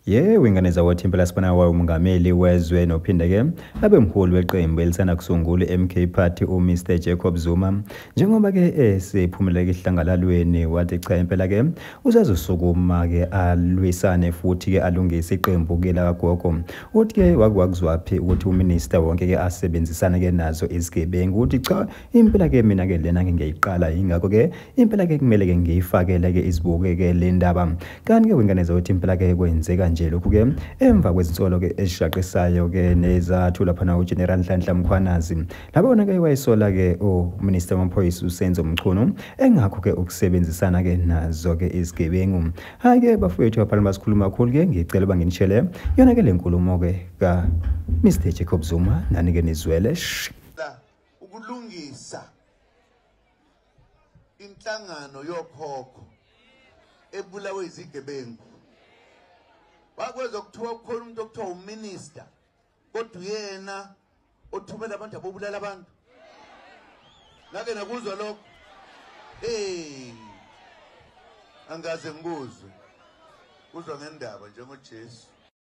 Ingane zawothi impela sibona umongameli wezwe nophinde ke abe mholi weqembu elisana kusungula MK Party uMr Jacob Zuma njengoba ke sephumelele ihlangalalweni wathi cha impela ke uzazosukuma ke alwisane futhi ke alungise iqembu ke la gogo uthi ke wakuzwaphi ukuthi uminister wonke ke asebenzisana ke nazo izigebengu uthi cha impela ke mina ke lena ngiyiqala ingakho ke impela ke kumele ke ngiyifakele ke izibuke ke le ndaba kanti ke ingane zawothi impela ke kwenzeka nje lokhu ke emva kwezinsolo ke esishaqisayo ke nezathu lapha na uGeneral Nhlanhla Mkhwanazi labona ke wayisola ke uMinister wamaphoyisa uSenzo Mchunu engakho ke ukusebenzisana ke nazo ke izigebengu hayi ke bafowethu abhalwa basikhuluma kakhulu ke ngicela banginishele yona ke lenkulumo ke ka Mr Jacob Zuma nani ke nizwele ukulungisa inhlangano yokhokho ebulawe izigebengu bakwenza ukuthiwa kukhona umuntu okuthiwa uminister kodwa uyena othumela abantu abobulala abantu ngake nakuzwa lokho angaze ngikuzwe kuzwa ngendaba njengoJesu